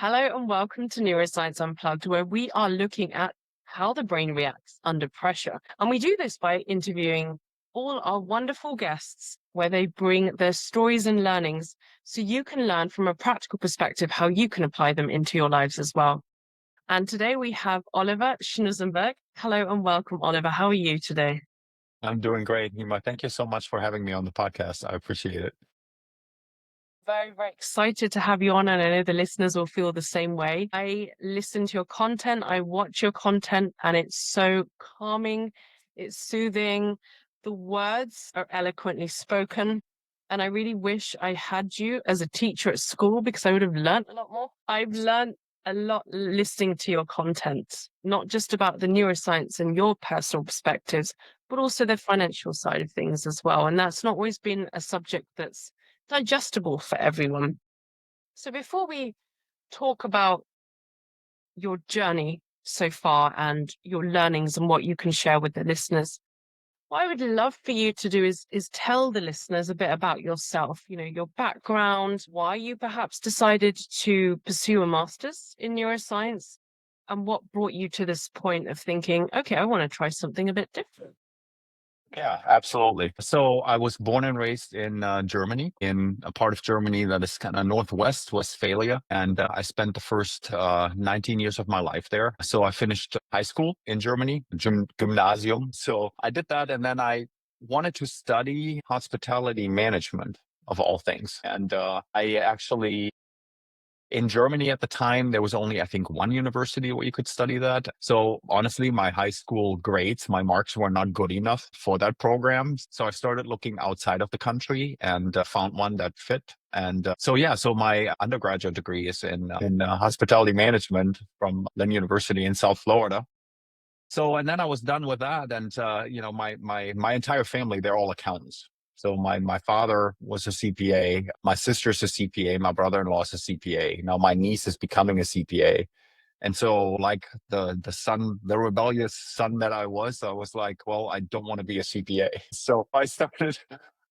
Hello and welcome to Neuroscience Unplugged, where we are looking at how the brain reacts under pressure. And we do this by interviewing all our wonderful guests, where they bring their stories and learnings so you can learn from a practical perspective how you can apply them into your lives as well. And today we have Oliver Schnusenberg. Hello and welcome, Oliver. How are you today? I'm doing great, Nima. Thank you so much for having me on the podcast. I appreciate it. Very, very excited to have you on, and I know the listeners will feel the same way. I listen to your content, I watch your content, and it's so calming, it's soothing. The words are eloquently spoken, and I really wish I had you as a teacher at school because I would have learned a lot more. I've learned a lot listening to your content, not just about the neuroscience and your personal perspectives, but also the financial side of things as well. And that's not always been a subject that's digestible for everyone. So before we talk about your journey so far and your learnings and what you can share with the listeners, what I would love for you to do is tell the listeners a bit about yourself, your background, why you perhaps decided to pursue a master's in neuroscience, and what brought you to this point of thinking, okay, I want to try something a bit different. Yeah, absolutely. So I was born and raised in Germany, in a part of Germany that is kind of northwest, Westphalia. And I spent the first 19 years of my life there. So I finished high school in Germany, gymnasium. So I did that. And then I wanted to study hospitality management of all things. And I actually in Germany at the time, there was only, I think, one university where you could study that. So honestly, my high school grades, my marks were not good enough for that program. So I started looking outside of the country and found one that fit. And so my undergraduate degree is in hospitality management from Lynn University in South Florida. So, and then I was done with that, and my entire family, they're all accountants. So my father was a CPA, my sister's a CPA, my brother-in-law is a CPA. Now my niece is becoming a CPA, and so like the rebellious son that I was like, well, I don't want to be a CPA. So I started.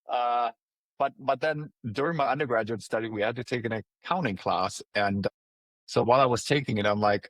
Uh, but then during my undergraduate study, we had to take an accounting class, and so while I was taking it, I'm like,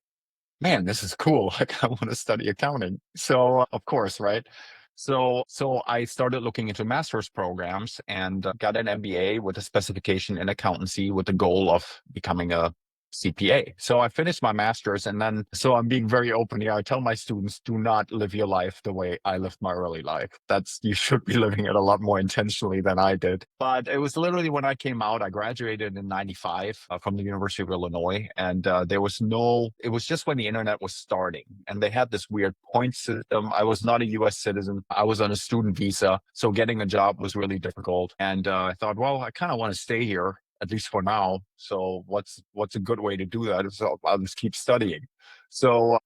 man, this is cool. Like I want to study accounting. So of course, right? So I started looking into master's programs and got an MBA with a specification in accountancy with the goal of becoming a CPA. So I finished my master's, and then so I'm being very open here. I tell my students, do not live your life the way I lived my early life. That's You should be living it a lot more intentionally than I did. But it was literally when I came out, I graduated in 95 from the University of Illinois, and it was just when the internet was starting, and they had this weird point system. I was not a US citizen. I was on a student visa. So getting a job was really difficult. And I thought, well, I kind of want to stay here, at least for now. So what's a good way to do that? So I'll just keep studying. So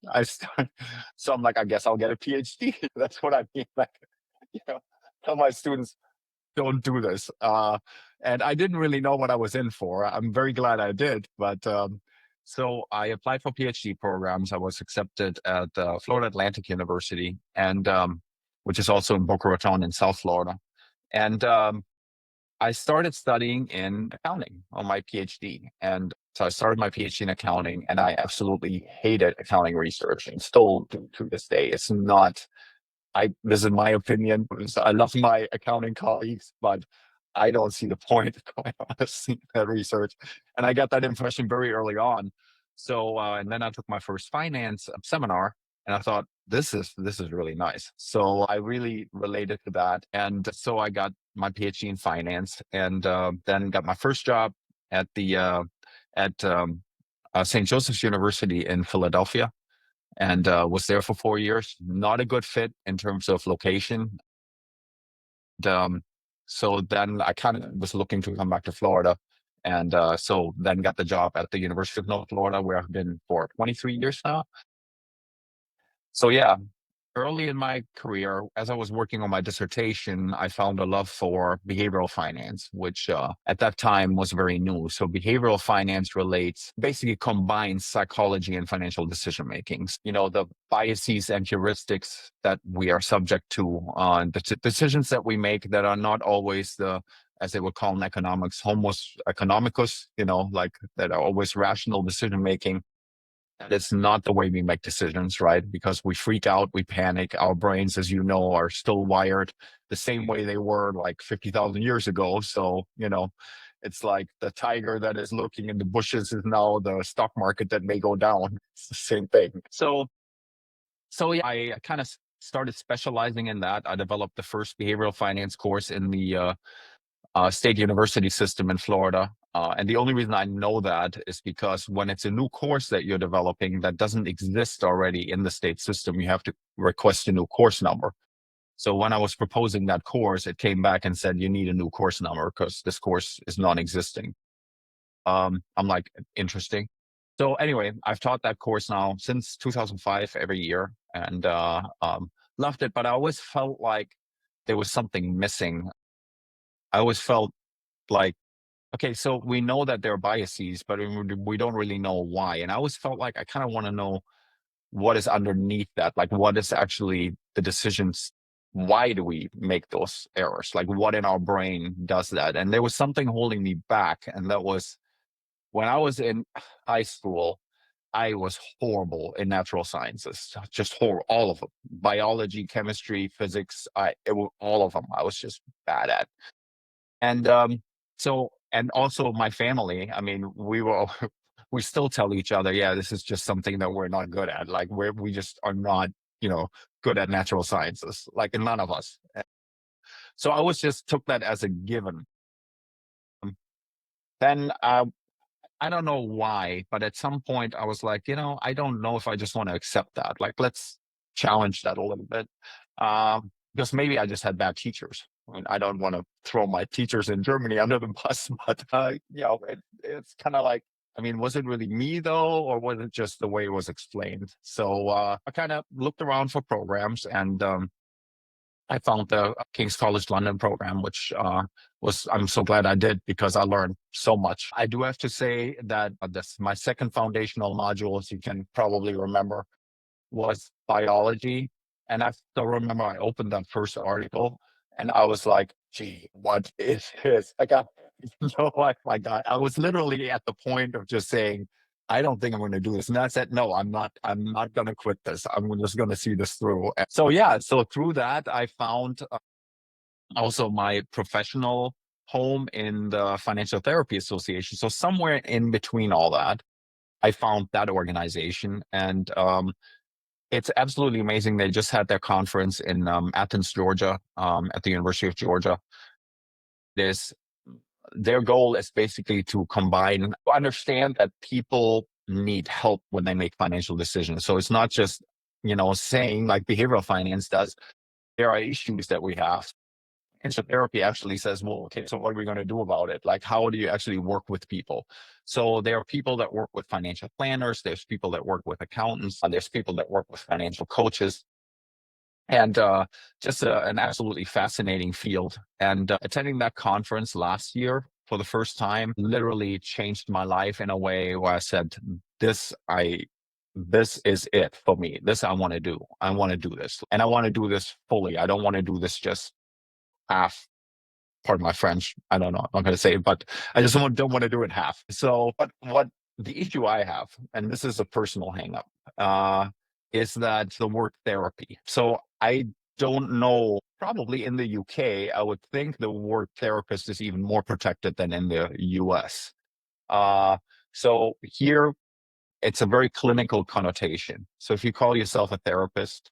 so I'm like, I guess I'll get a PhD. That's what I mean. Like, you know, tell my students, don't do this. And I didn't really know what I was in for. I'm very glad I did. But so I applied for PhD programs. I was accepted at Florida Atlantic University, and which is also in Boca Raton in South Florida. And I started studying in accounting on my PhD. And so I started my PhD in accounting, and I absolutely hated accounting research, and still to this day. It's not, this is my opinion. I love my accounting colleagues, but I don't see the point, quite honestly, in that research. And I got that impression very early on. So, and then I took my first finance seminar, and I thought, this is really nice. So I really related to that. And so I got my PhD in finance, and then got my first job at the at St. Joseph's University in Philadelphia, and was there for 4 years. Not a good fit in terms of location. And, so then I kind of was looking to come back to Florida. And so then got the job at the University of North Florida, where I've been for 23 years now. So yeah, early in my career, as I was working on my dissertation, I found a love for behavioral finance, which at that time was very new. So behavioral finance basically combines psychology and financial decision making. The biases and heuristics that we are subject to on the decisions that we make that are not always the as they would call in economics, homos economicus, like that are always rational decision making. That's not the way we make decisions, right? Because we freak out, we panic. Our brains, as you know, are still wired the same way they were like 50,000 years ago. So, it's like the tiger that is looking in the bushes is now the stock market that may go down. It's the same thing. So yeah, I kind of started specializing in that. I developed the first behavioral finance course in the state university system in Florida. And the only reason I know that is because when it's a new course that you're developing that doesn't exist already in the state system, you have to request a new course number. So when I was proposing that course, it came back and said, you need a new course number because this course is non-existing. I'm like, interesting. So anyway, I've taught that course now since 2005 every year, and loved it. But I always felt like there was something missing. I always felt like, okay, so we know that there are biases, but we don't really know why. And I always felt like I kind of want to know what is underneath that. Like, what is actually the decisions? Why do we make those errors? Like, what in our brain does that? And there was something holding me back. And that was when I was in high school, I was horrible in natural sciences, just horrible, all of them, biology, chemistry, physics, all of them. I was just bad at. And and also my family, I mean, we still tell each other, yeah, this is just something that we're not good at. Like we just are not, good at natural sciences, like none of us. So I was just took that as a given. Then I don't know why, but at some point I was like, I don't know if I just want to accept that. Like, let's challenge that a little bit. Because maybe I just had bad teachers. I mean, I don't want to throw my teachers in Germany under the bus, but it's kind of like, I mean, was it really me though, or was it just the way it was explained? So I kind of looked around for programs, and I found the King's College London program, which I'm so glad I did because I learned so much. I do have to say that my second foundational module, as you can probably remember, was biology. And I still remember I opened that first article and I was like, gee, what is this? I got, my God, I was literally at the point of just saying, I don't think I'm going to do this. And I said, no, I'm not going to quit this. I'm just going to see this through. And so, yeah, so through that, I found also my professional home in the Financial Therapy Association. So somewhere in between all that, I found that organization, and it's absolutely amazing. They just had their conference in Athens, Georgia, at the University of Georgia. Their goal is basically to understand that people need help when they make financial decisions. So it's not just, saying like behavioral finance does. There are issues that we have. And so therapy actually says, well, okay, so what are we going to do about it? Like, how do you actually work with people? So there are people that work with financial planners. There's people that work with accountants. And there's people that work with financial coaches. And just an absolutely fascinating field. And attending that conference last year for the first time literally changed my life in a way where I said, this is it for me. This I want to do. I want to do this. And I want to do this fully. I don't want to do this just half. Pardon my French. I don't know. I'm not going to say it, but I just don't want to do it half. So, but what the issue I have, and this is a personal hangup, is that the word therapy. So I don't know. Probably in the UK, I would think the word therapist is even more protected than in the US. So here, it's a very clinical connotation. So if you call yourself a therapist,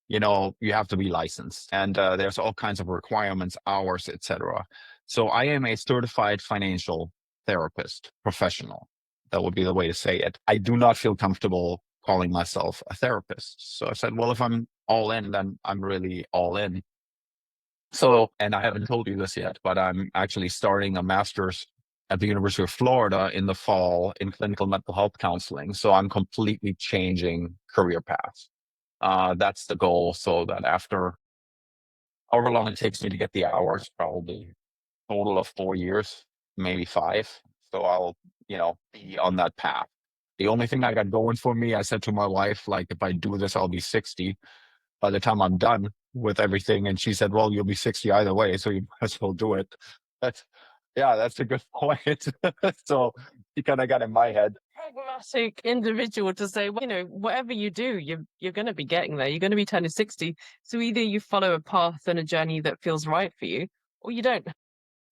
you have to be licensed, and there's all kinds of requirements, hours, etc. So I am a certified financial therapist professional. That would be the way to say it. I do not feel comfortable calling myself a therapist. So I said, well, if I'm all in, then I'm really all in. So, and I haven't told you this yet, but I'm actually starting a master's at the University of Florida in the fall in clinical mental health counseling. So I'm completely changing career paths. That's the goal, so that after however long it takes me to get the hours, probably total of 4 years, maybe 5. So I'll, be on that path. The only thing I got going for me, I said to my wife, like, if I do this, I'll be 60 by the time I'm done with everything. And she said, well, you'll be 60 either way, so you might as well do it. That's yeah, that's a good point. So you kind of got in my head. Pragmatic individual to say, well, whatever you do, you're going to be getting there. You're going to be turning 60. So either you follow a path and a journey that feels right for you, or you don't.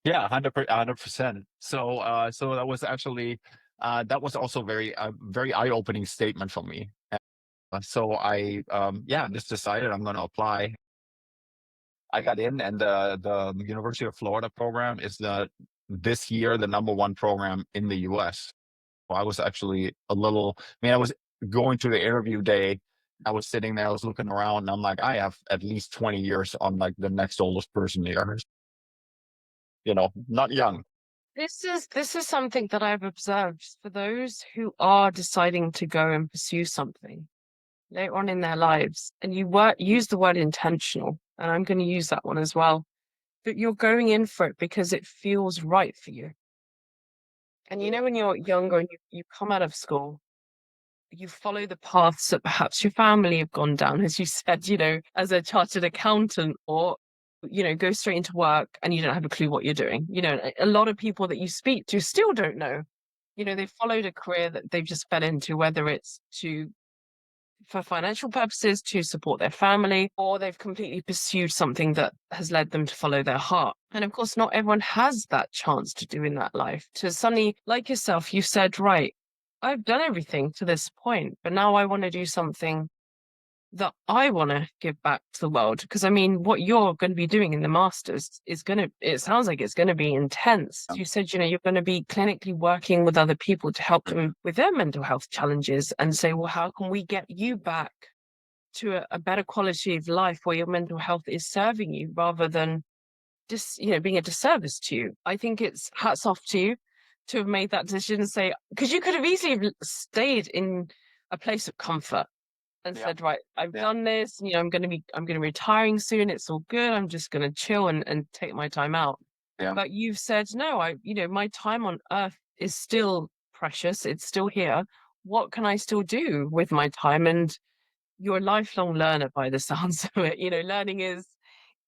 Yeah, 100%. So so that was actually that was also very eye-opening statement for me. So I yeah, just decided I'm going to apply. I got in, and the University of Florida program is the this year the number one program in the US. I was actually a little, I mean, I was going to the interview day. I was sitting there, I was looking around, and I'm like, I have at least 20 years on like the next oldest person here, not young. This is something that I've observed for those who are deciding to go and pursue something later on in their lives, and use the word intentional, and I'm going to use that one as well. That you're going in for it because it feels right for you. And when you're younger and you come out of school, you follow the paths that perhaps your family have gone down, as you said, as a chartered accountant, or, go straight into work and you don't have a clue what you're doing. A lot of people that you speak to still don't know. They followed a career that they've just fell into, whether it's for financial purposes to support their family, or they've completely pursued something that has led them to follow their heart. And of course, not everyone has that chance to do in that life. To suddenly, like yourself, you said, right, I've done everything to this point, but now I want to do something that I want to give back to the world. Because I mean, what you're going to be doing in the masters it sounds like it's going to be intense. You said, you're going to be clinically working with other people to help them with their mental health challenges and say, well, how can we get you back to a better quality of life where your mental health is serving you rather than just, being a disservice to you? I think it's hats off to you to have made that decision and say, because you could have easily stayed in a place of comfort and Yeah. said, right, I've Yeah. done this, I'm going to be retiring soon. It's all good. I'm just going to chill and take my time out. Yeah. But you've said, no, my time on earth is still precious. It's still here. What can I still do with my time? And you're a lifelong learner by the sounds of it. Learning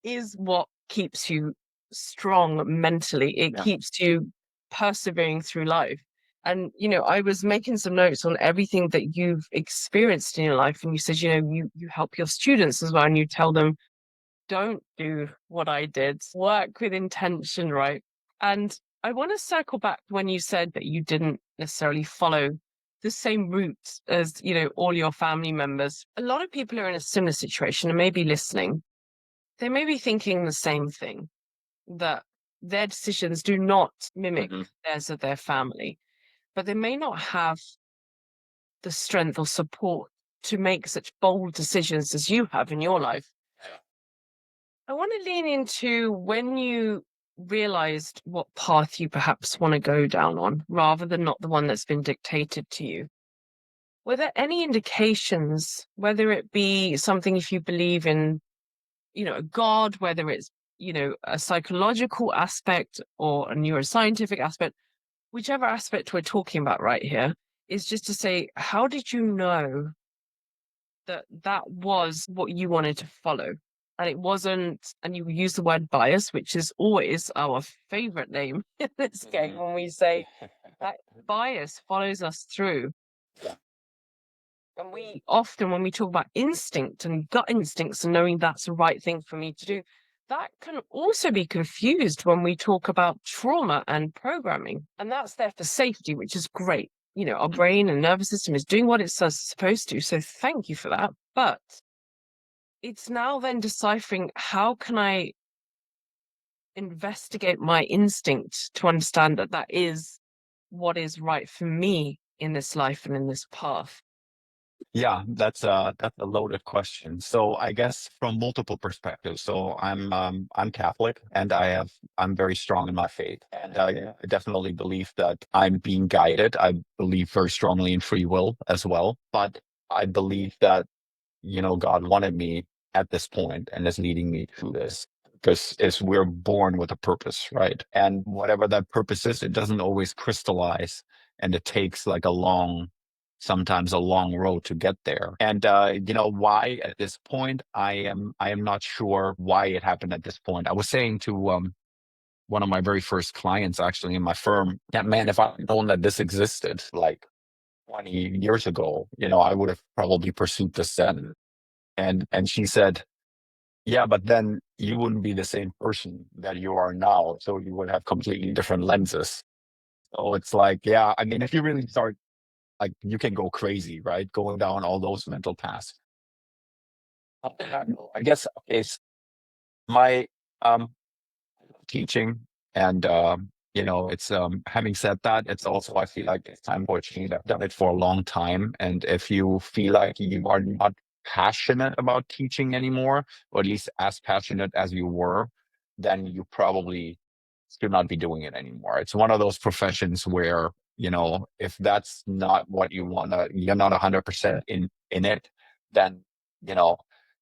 is what keeps you strong mentally. It Yeah. keeps you persevering through life. And, I was making some notes on everything that you've experienced in your life. And you said, you help your students as well. And you tell them, don't do what I did, work with intention, right? And I want to circle back when you said that you didn't necessarily follow the same route as, all your family members. A lot of people are in a similar situation and maybe listening. They may be thinking the same thing, that their decisions do not mimic theirs of their family, but they may not have the strength or support to make such bold decisions as you have in your life. I want to lean into when you realized what path you perhaps want to go down on, rather than not the one that's been dictated to you. Were there any indications, whether it be something, if you believe in, a God, whether it's, a psychological aspect or a neuroscientific aspect, whichever aspect we're talking about right here, is just to say, how did you know that that was what you wanted to follow? And it wasn't, and you use the word bias, which is always our favorite name in this game when we say that bias follows us through. And we often, when we talk about instinct and gut instincts and knowing that's the right thing for me to do, that can also be confused when we talk about trauma and programming. And that's there for safety, which is great. Our brain and nervous system is doing what it's supposed to. So thank you for that. But it's now then deciphering, how can I investigate my instinct to understand that that is what is right for me in this life and in this path. Yeah, that's a loaded question. So I guess from multiple perspectives. So I'm Catholic, and I'm very strong in my faith, and I definitely believe that I'm being guided. I believe very strongly in free will as well, but I believe that God wanted me at this point and is leading me through this, because is we're born with a purpose, right? And whatever that purpose is, it doesn't always crystallize, and it takes like sometimes a long road to get there. And why at this point, I am not sure why it happened at this point. I was saying to one of my very first clients actually in my firm. Yeah, man, if I'd known that this existed like 20 years ago, I would have probably pursued this then. And she said, yeah, but then you wouldn't be the same person that you are now. So you would have completely different lenses. So it's like, yeah, I mean, if you really start, like, you can go crazy, right? Going down all those mental paths. I guess, okay, my um teaching, and it's having said that, it's also, I feel like it's time for a change. I've done it for a long time, and if you feel like you are not passionate about teaching anymore, or at least as passionate as you were, then you probably should not be doing it anymore. It's one of those professions where, if that's not what you want to, you're not 100% in it, then you know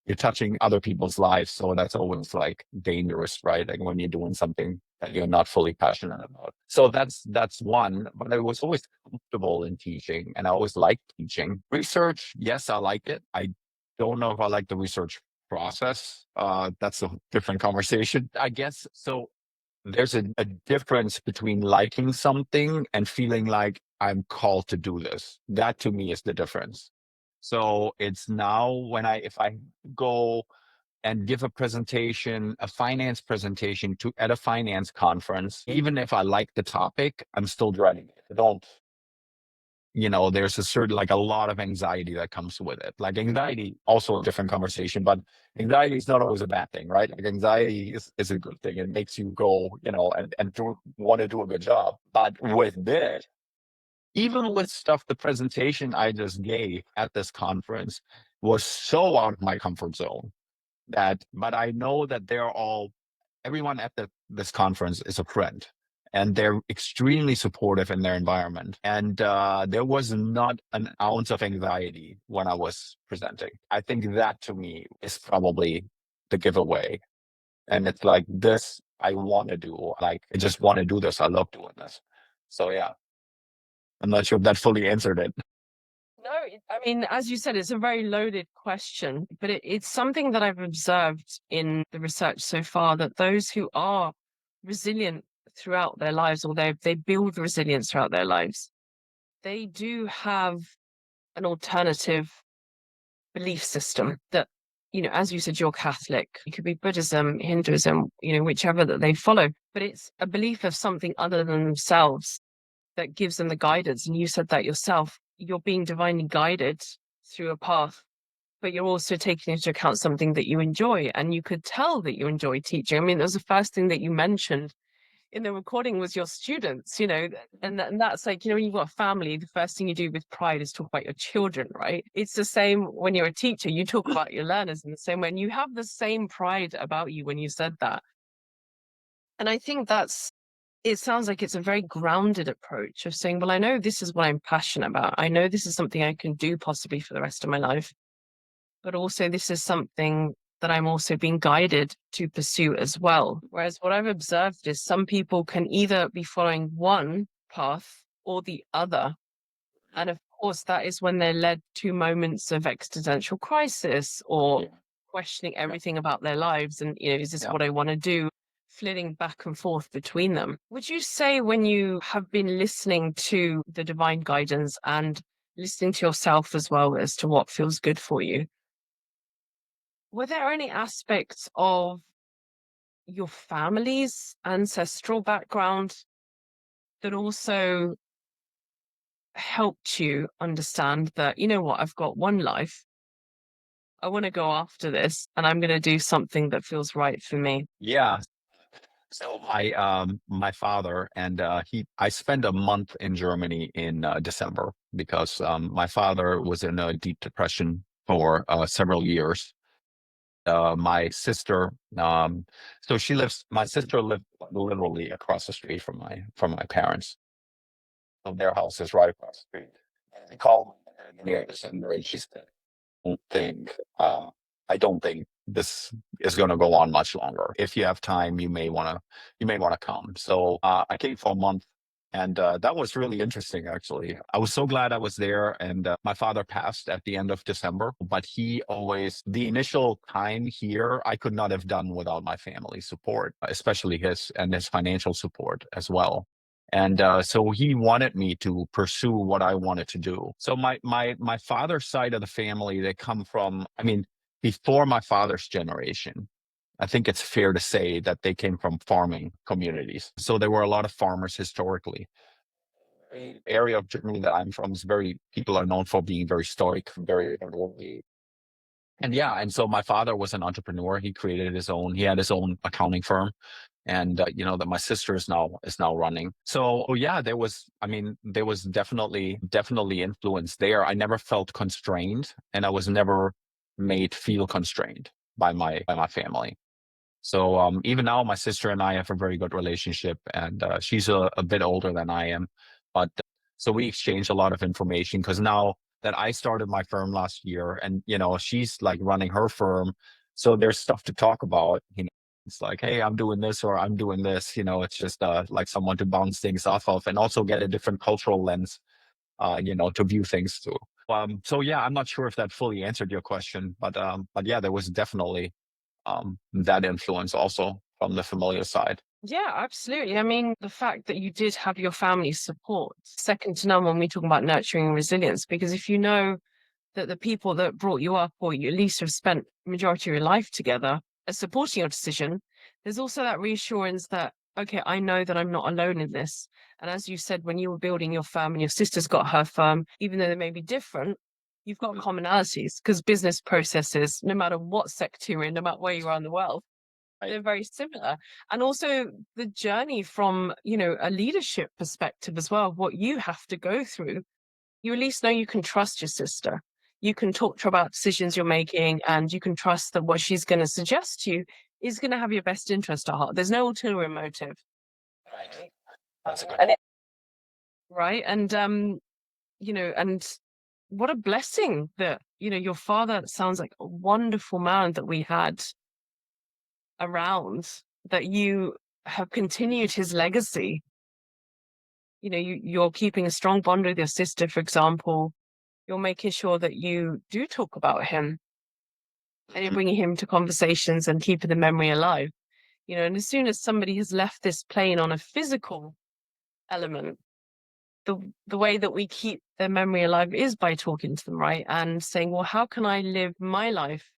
you're touching other people's lives. So that's always like dangerous, right? Like when you're doing something that you're not fully passionate about. So that's one. But I was always comfortable in teaching, and I always liked teaching. Research, yes, I like it. I don't know if I like the research process. That's a different conversation, I guess. So there's a difference between liking something and feeling like I'm called to do this. That to me is the difference. So it's now when if I go and give a presentation, a finance presentation at a finance conference, even if I like the topic, I'm still dreading it. I don't, there's a certain, like, a lot of anxiety that comes with it. Like, anxiety, also a different conversation, but anxiety is not always a bad thing, right? Like, anxiety is a good thing. It makes you go, and want to do a good job. But with this, even with stuff, the presentation I just gave at this conference was so out of my comfort zone but I know that everyone at this conference is a friend, and they're extremely supportive in their environment. And there was not an ounce of anxiety when I was presenting. I think that to me is probably the giveaway. And it's like, this I want to do. Like, I just want to do this. I love doing this. So yeah, I'm not sure if that fully answered it. No, I mean, as you said, it's a very loaded question, but it's something that I've observed in the research so far, that those who are resilient throughout their lives, or they build resilience throughout their lives, they do have an alternative belief system that, as you said, you're Catholic, it could be Buddhism, Hinduism, whichever that they follow, but it's a belief of something other than themselves that gives them the guidance. And you said that yourself, you're being divinely guided through a path, but you're also taking into account something that you enjoy. And you could tell that you enjoy teaching. I mean, that was the first thing that you mentioned in the recording was your students, and that's like, when you've got a family, the first thing you do with pride is talk about your children, right? It's the same when you're a teacher, you talk about your learners in the same way, and you have the same pride about you when you said that. And I think it sounds like it's a very grounded approach of saying, well, I know this is what I'm passionate about. I know this is something I can do possibly for the rest of my life, but also this is something that I'm also being guided to pursue as well. Whereas what I've observed is some people can either be following one path or the other. And of course, that is when they're led to moments of existential crisis or questioning everything about their lives. And, is this what I want to do? Flitting back and forth between them. Would you say, when you have been listening to the divine guidance and listening to yourself as well as to what feels good for you, were there any aspects of your family's ancestral background that also helped you understand that, what, I've got one life, I want to go after this, and I'm going to do something that feels right for me? Yeah. So my father, and I spent a month in Germany in December, because my father was in a deep depression for several years. My sister, my sister lived literally across the street from my parents. So their house is right across the street. And they called me in December, and she said, don't think, I don't think this is going to go on much longer. If you have time, you may want to come. So I came for a month. And that was really interesting, actually. I was so glad I was there. And my father passed at the end of December, but he always, the initial time here, I could not have done without my family support, especially his and his financial support as well. And so he wanted me to pursue what I wanted to do. So my father's side of the family, they come from, I mean, before my father's generation. I think it's fair to say that they came from farming communities. So there were a lot of farmers historically. The area of Germany that I'm from is very, people are known for being very stoic, very, and yeah. And so my father was an entrepreneur. He created his own, he had his own accounting firm. And, that my sister is now running. So, oh yeah, there was, I mean, there was definitely influence there. I never felt constrained, and I was never made feel constrained by my family. So even now, my sister and I have a very good relationship, and she's a bit older than I am. But so we exchange a lot of information because now that I started my firm last year, and she's like running her firm, so there's stuff to talk about. It's like, hey, I'm doing this or I'm doing this. It's just like someone to bounce things off of, and also get a different cultural lens, to view things through. So yeah, I'm not sure if that fully answered your question, but yeah, there was definitely that influence also from the familiar side. Yeah, absolutely. I mean, the fact that you did have your family support, second to none when we talk about nurturing resilience, because if you know that the people that brought you up, or you at least have spent majority of your life together, are supporting your decision, there's also that reassurance that, okay, I know that I'm not alone in this. And as you said, when you were building your firm and your sister's got her firm, even though they may be different, you've got commonalities because business processes, no matter what sector you're in, no matter where you are in the world, they're very similar. And also the journey from, a leadership perspective as well, what you have to go through, you at least know you can trust your sister. You can talk to her about decisions you're making, and you can trust that what she's going to suggest to you is going to have your best interest at heart. There's no ulterior motive. Right. That's a good And right. And what a blessing that, your father sounds like a wonderful man that we had around, that you have continued his legacy. You're keeping a strong bond with your sister, for example. You're making sure that you do talk about him, and you're point. bringing him to conversations and keeping the memory alive. And as soon as somebody has left this plane on a physical element, the way that we keep their memory alive is by talking to them, right? And saying, well, how can I live my life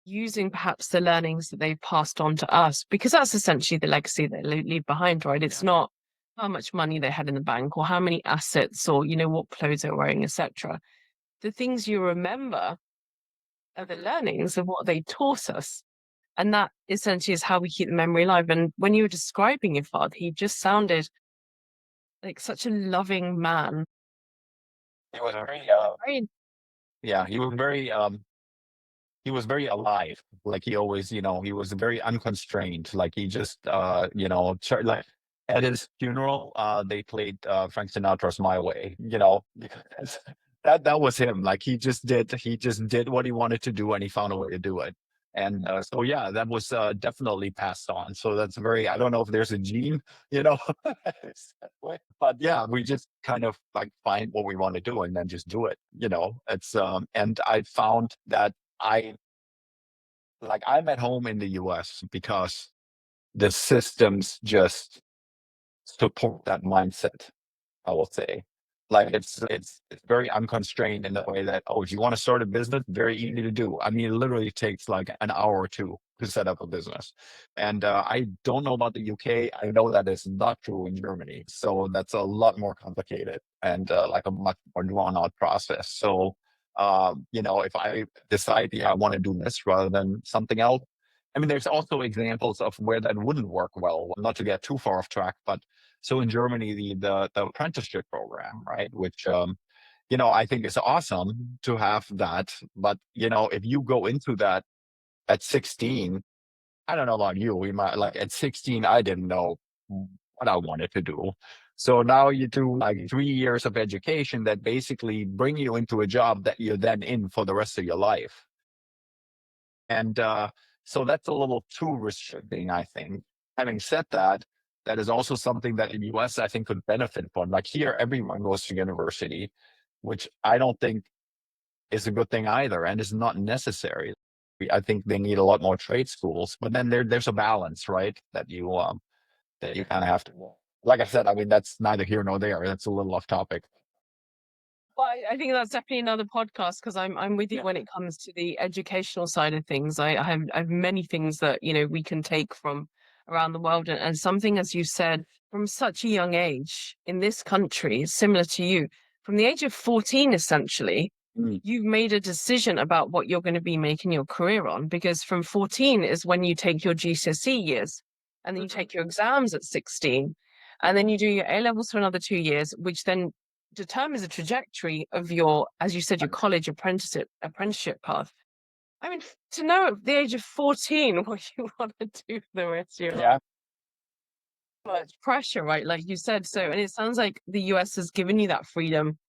using perhaps the learnings that they've passed on to us? Because that's essentially the legacy they leave behind, right? It's not how much money they had in the bank, or how many assets, or, what clothes they're wearing, etc. The things you remember are the learnings of what they taught us. And that essentially is how we keep the memory alive. And when you were describing your father, he just sounded like such a loving man. He was very, Very, yeah, he was very alive. Like he always, he was very unconstrained. Like he just, like at his funeral, they played Frank Sinatra's "My Way," because that was him. Like he just did what he wanted to do, and he found a way to do it. And so yeah, that was definitely passed on. So that's very, I don't know if there's a gene, you know, it's that way. But yeah, we just kind of like find what we want to do and then just do it. It's and I found that I I'm at home in the US because the systems just support that mindset, I will say. Like it's very unconstrained in the way that, oh, if you want to start a business, very easy to do. I mean, it literally takes like an hour or two to set up a business. And I don't know about the UK. I know that is not true in Germany. So that's a lot more complicated and like a much more drawn out process. So if I decide, yeah, I want to do this rather than something else. I mean, there's also examples of where that wouldn't work well, not to get too far off track, but so in Germany, the apprenticeship program, right, which I think is awesome to have that. But if you go into that at 16, I don't know about you, we might like at 16, I didn't know what I wanted to do. So now you do like 3 years of education that basically bring you into a job that you're then in for the rest of your life. And so that's a little too restricting, I think. Having said that, that is also something that in the US I think could benefit from. Like here, everyone goes to university, which I don't think is a good thing either, and is not necessary. I think they need a lot more trade schools, but then there's a balance, right? That you kind of have to. Like I said, I mean that's neither here nor there. That's a little off topic. Well, I think that's definitely another podcast because I'm with you Yeah. when it comes to the educational side of things. I have many things that we can take from around the world, and something, as you said, from such a young age in this country, similar to you, from the age of 14, essentially, Mm. you've made a decision about what you're going to be making your career on, because from 14 is when you take your GCSE years, and then you take your exams at 16, and then you do your A levels for another 2 years, which then determines the trajectory of your, as you said, your college apprenticeship path. I mean, to know at the age of 14 what you want to do for the rest of your life, Yeah. much pressure, right? Like you said. So, and it sounds like the US has given you that freedom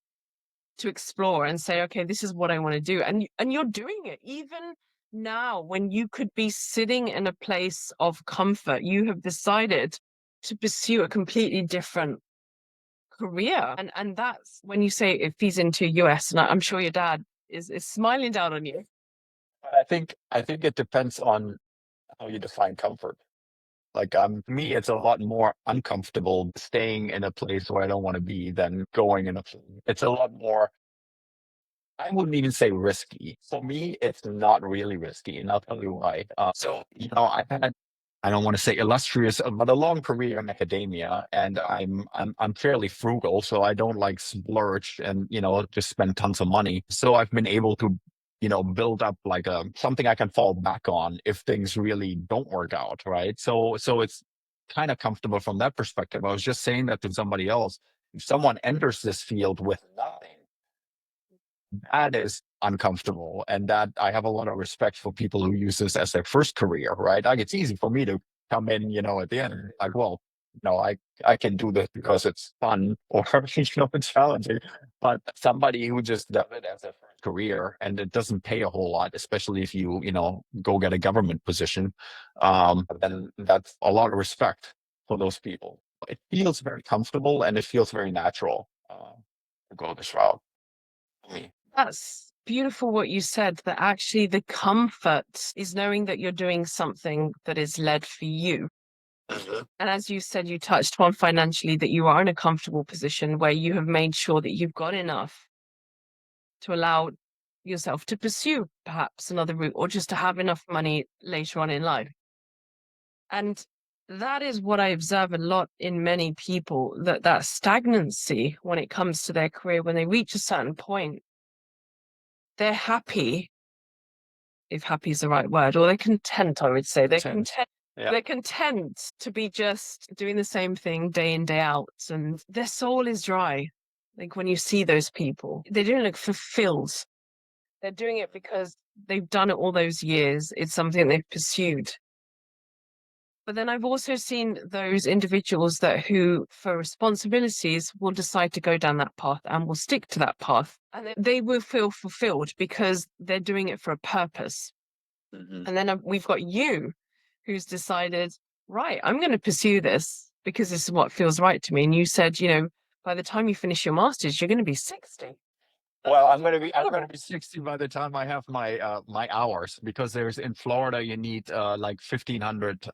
to explore and say, okay, this is what I want to do. And you're doing it even now when you could be sitting in a place of comfort. You have decided to pursue a completely different career. And that's when you say it feeds into US, and I'm sure your dad is smiling down on you. But I think it depends on how you define comfort. Like to me, it's a lot more uncomfortable staying in a place where I don't want to be than going in a. It's a lot more. I wouldn't even say risky. For me, it's not really risky, and I'll tell you why. So I've had, I don't want to say illustrious, but a long career in academia, and I'm fairly frugal, so I don't like splurge and just spend tons of money. So I've been able to build up like a something I can fall back on if things really don't work out, right? So it's kind of comfortable from that perspective. I was just saying that to somebody else. If someone enters this field with nothing, that is uncomfortable, and that I have a lot of respect for people who use this as their first career, right? Like it's easy for me to come in, at the end, like, well, I can do this because it's fun or it's challenging. But somebody who just does it as a first career and it doesn't pay a whole lot, especially if you go get a government position, then that's a lot of respect for those people. It feels very comfortable and it feels very natural to go this route for me. That's beautiful what you said, that actually the comfort is knowing that you're doing something that is led for you. Mhm. And as you said, you touched on financially that you are in a comfortable position where you have made sure that you've got enough to allow yourself to pursue perhaps another route, or just to have enough money later on in life. And that is what I observe a lot in many people, that stagnancy when it comes to their career. When they reach a certain point, they're happy, if happy is the right word, or they're content, I would say. They're content. Yeah. They're content to be just doing the same thing day in, day out, and their soul is dry. Like when you see those people, they don't look fulfilled. They're doing it because they've done it all those years. It's something they've pursued. But then I've also seen those individuals who, for responsibilities, will decide to go down that path and will stick to that path. And they will feel fulfilled because they're doing it for a purpose. Mhm. And then we've got you who's decided, right, I'm going to pursue this because this is what feels right to me. And you said, by the time you finish your master's, you're going to be 60. Well, I'm gonna be 60 by the time I have my hours, because there's in Florida you need like 1,500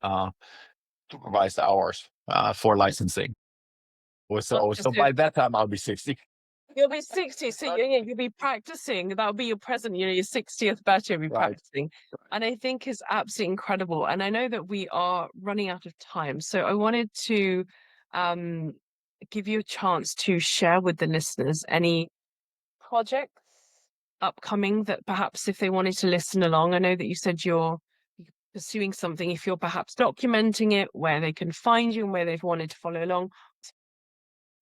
supervised hours for licensing. So So by that time I'll be 60. you'll be 60. So you'll be practicing. That'll be your present, your 60th birthday, you'll be Right. practicing. And I think it's absolutely incredible. And I know that we are running out of time. So I wanted to um, give you a chance to share with the listeners any projects upcoming that perhaps if they wanted to listen along. I know that you said you're pursuing something. If you're perhaps documenting it, where they can find you and where they've wanted to follow along.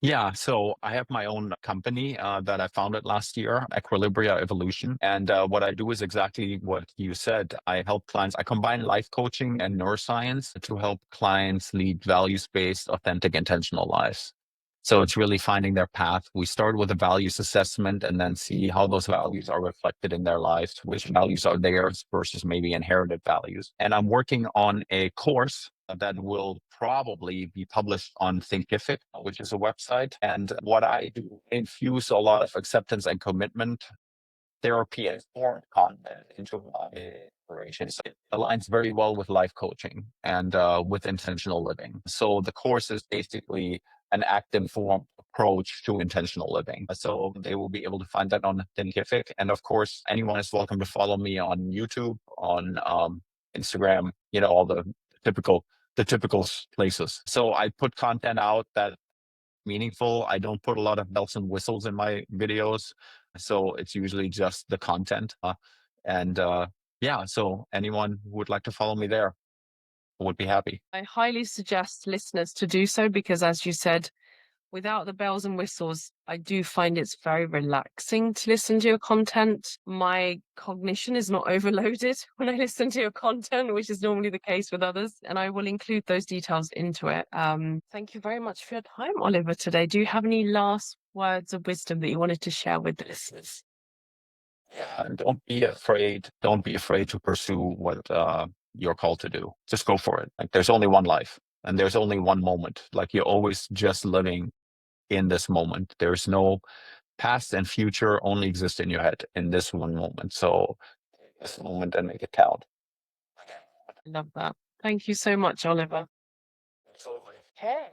Yeah, so I have my own company that I founded last year, Equilibria Evolution. And what I do is exactly what you said. I help clients, I combine life coaching and neuroscience to help clients lead values-based, authentic, intentional lives. So it's really finding their path. We start with a values assessment and then see how those values are reflected in their lives, which values are theirs versus maybe inherited values. And I'm working on a course that will probably be published on Thinkific, which is a website. And what I do, infuse a lot of acceptance and commitment therapy and foreign content into my operations. It aligns very well with life coaching and with intentional living. So the course is basically an active form approach to intentional living. So they will be able to find that on Thinkific. And of course, anyone is welcome to follow me on YouTube, on Instagram, all the typical places. So I put content out that meaningful. I don't put a lot of bells and whistles in my videos. So it's usually just the content. And yeah, so anyone who would like to follow me there would be happy. I highly suggest listeners to do so because, as you said, without the bells and whistles, I do find it's very relaxing to listen to your content. My cognition is not overloaded when I listen to your content, which is normally the case with others. And I will include those details into it. Thank you very much for your time, Oliver, today. Do you have any last words of wisdom that you wanted to share with the listeners? Yeah, and don't be afraid. Don't be afraid to pursue what you're called to do. Just go for it. Like there's only one life and there's only one moment. Like you're always just living in this moment. There's no past and future, only exist in your head in this one moment. So take this moment and make it count. I love that. Thank you so much, Oliver. Absolutely. Okay.